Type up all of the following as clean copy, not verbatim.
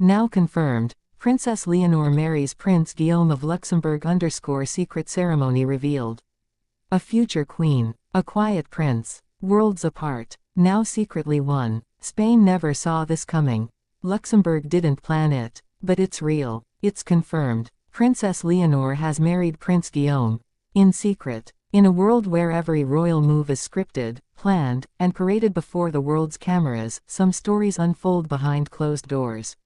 Now confirmed. Princess Leonor marries Prince Guillaume of Luxembourg _ secret ceremony revealed. A future queen. A quiet prince. Worlds apart. Now secretly one. Spain never saw this coming. Luxembourg didn't plan it. But it's real. It's confirmed. Princess Leonor has married Prince Guillaume. In secret. In a world where every royal move is scripted, planned, and paraded before the world's cameras, some stories unfold behind closed doors.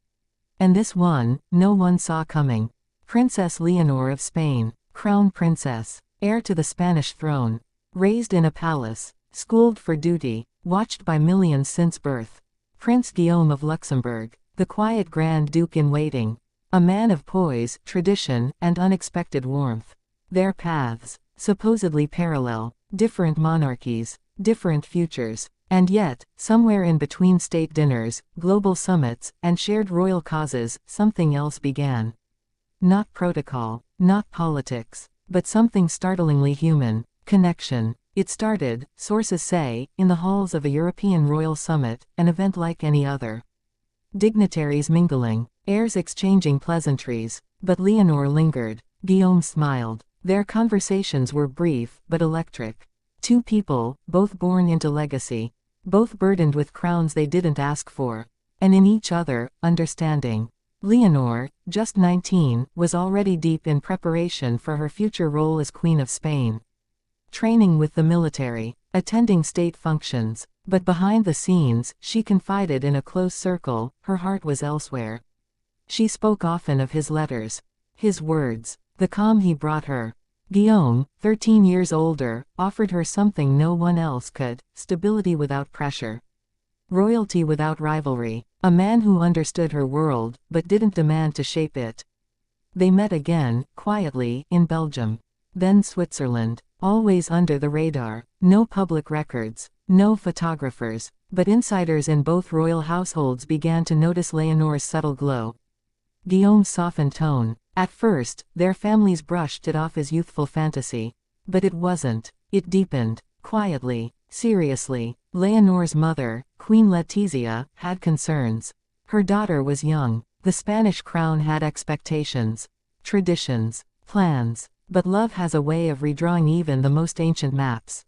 And this one, no one saw coming. Princess Leonor of Spain. Crown princess. Heir to the Spanish throne. Raised in a palace. Schooled for duty. Watched by millions since birth. Prince Guillaume of Luxembourg. The quiet Grand Duke in waiting. A man of poise, tradition, and unexpected warmth. Their paths. Supposedly parallel. Different monarchies. Different futures. And yet, somewhere in between state dinners, global summits, and shared royal causes, something else began. Not protocol. Not politics. But something startlingly human. Connection. It started, sources say, in the halls of a European royal summit, an event like any other. Dignitaries mingling. Heirs exchanging pleasantries. But Leonor lingered. Guillaume smiled. Their conversations were brief, but electric. Two people, both born into legacy. Both burdened with crowns they didn't ask for. And in each other, understanding. Leonor, just 19, was already deep in preparation for her future role as Queen of Spain. Training with the military. Attending state functions. But behind the scenes, she confided in a close circle, her heart was elsewhere. She spoke often of his letters. His words. The calm he brought her. Guillaume, 13 years older, offered her something no one else could: stability without pressure. Royalty without rivalry. A man who understood her world, but didn't demand to shape it. They met again, quietly, in Belgium. Then Switzerland. Always under the radar. No public records. No photographers. But insiders in both royal households began to notice Leonor's subtle glow. Guillaume's softened tone. At first, their families brushed it off as youthful fantasy. But it wasn't. It deepened. Quietly. Seriously. Leonor's mother, Queen Letizia, had concerns. Her daughter was young. The Spanish crown had expectations. Traditions. Plans. But love has a way of redrawing even the most ancient maps.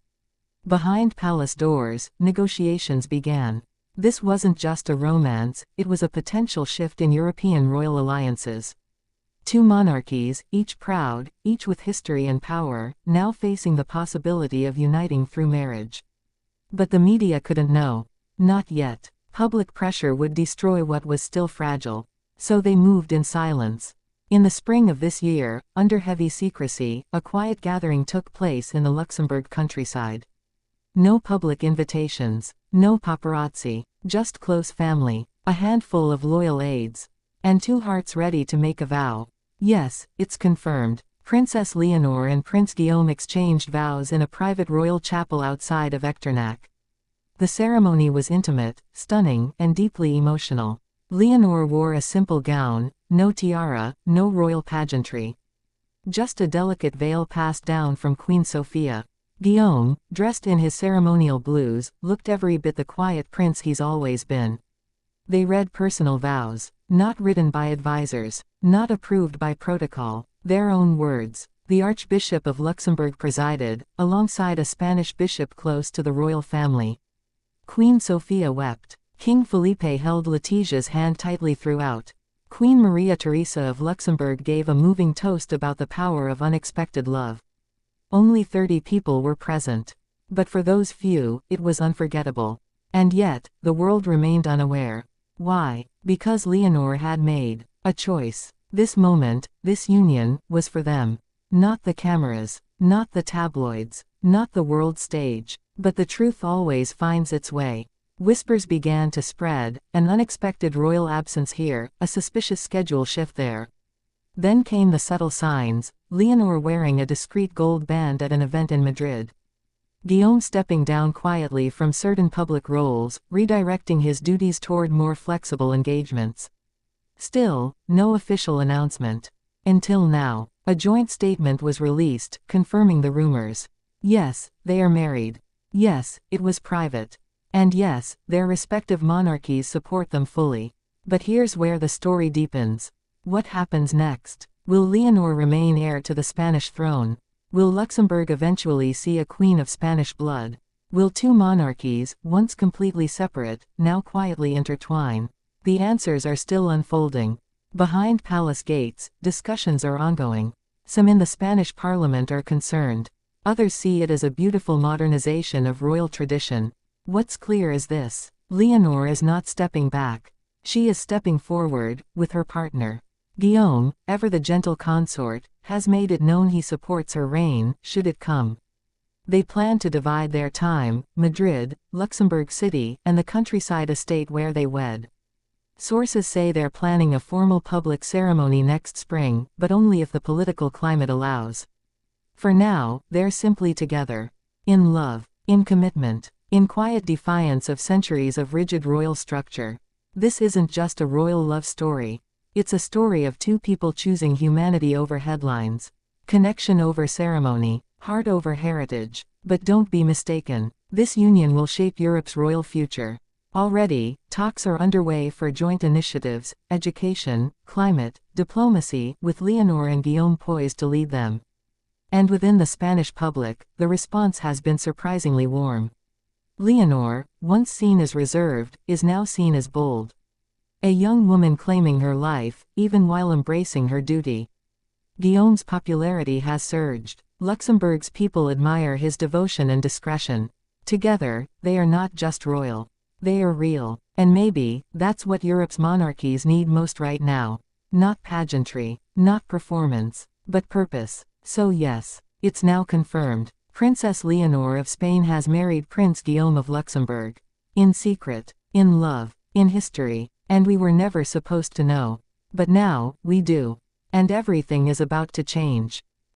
Behind palace doors, negotiations began. This wasn't just a romance, it was a potential shift in European royal alliances. Two monarchies, each proud, each with history and power, now facing the possibility of uniting through marriage. But the media couldn't know. Not yet. Public pressure would destroy what was still fragile. So they moved in silence. In the spring of this year, under heavy secrecy, a quiet gathering took place in the Luxembourg countryside. No public invitations. No paparazzi. Just close family. A handful of loyal aides. And two hearts ready to make a vow. Yes, it's confirmed. Princess Leonor and Prince Guillaume exchanged vows in a private royal chapel outside of Echternach. The ceremony was intimate, stunning, and deeply emotional. Leonor wore a simple gown, no tiara, no royal pageantry. Just a delicate veil passed down from Queen Sophia. Guillaume, dressed in his ceremonial blues, looked every bit the quiet prince he's always been. They read personal vows. Not written by advisors. Not approved by protocol. Their own words. The Archbishop of Luxembourg presided, alongside a Spanish bishop close to the royal family. Queen Sophia wept. King Felipe held Letizia's hand tightly throughout. Queen Maria Theresa of Luxembourg gave a moving toast about the power of unexpected love. Only 30 people were present. But for those few, it was unforgettable. And yet, the world remained unaware. Why? Because Leonor had made a choice. This moment, this union, was for them. Not the cameras. Not the tabloids. Not the world stage. But the truth always finds its way. Whispers began to spread, an unexpected royal absence here, a suspicious schedule shift there. Then came the subtle signs: Leonor wearing a discreet gold band at an event in Madrid. Guillaume stepping down quietly from certain public roles, redirecting his duties toward more flexible engagements. Still, no official announcement. Until now, a joint statement was released, confirming the rumors. Yes, they are married. Yes, it was private. And yes, their respective monarchies support them fully. But here's where the story deepens. What happens next? Will Leonor remain heir to the Spanish throne? Will Luxembourg eventually see a queen of Spanish blood? Will two monarchies, once completely separate, now quietly intertwine? The answers are still unfolding. Behind palace gates, discussions are ongoing. Some in the Spanish parliament are concerned. Others see it as a beautiful modernization of royal tradition. What's clear is this: Leonor is not stepping back. She is stepping forward, with her partner. Guillaume, ever the gentle consort, has made it known he supports her reign, should it come. They plan to divide their time, Madrid, Luxembourg City, and the countryside estate where they wed. Sources say they're planning a formal public ceremony next spring, but only if the political climate allows. For now, they're simply together. In love. In commitment. In quiet defiance of centuries of rigid royal structure. This isn't just a royal love story. It's a story of two people choosing humanity over headlines. Connection over ceremony. Heart over heritage. But don't be mistaken. This union will shape Europe's royal future. Already, talks are underway for joint initiatives, education, climate, diplomacy, with Leonor and Guillaume poised to lead them. And within the Spanish public, the response has been surprisingly warm. Leonor, once seen as reserved, is now seen as bold. A young woman claiming her life, even while embracing her duty. Guillaume's popularity has surged. Luxembourg's people admire his devotion and discretion. Together, they are not just royal. They are real. And maybe, that's what Europe's monarchies need most right now. Not pageantry, not performance, but purpose. So yes, it's now confirmed. Princess Leonor of Spain has married Prince Guillaume of Luxembourg. In secret, in love, in history, and we were never supposed to know. But now, we do. And everything is about to change.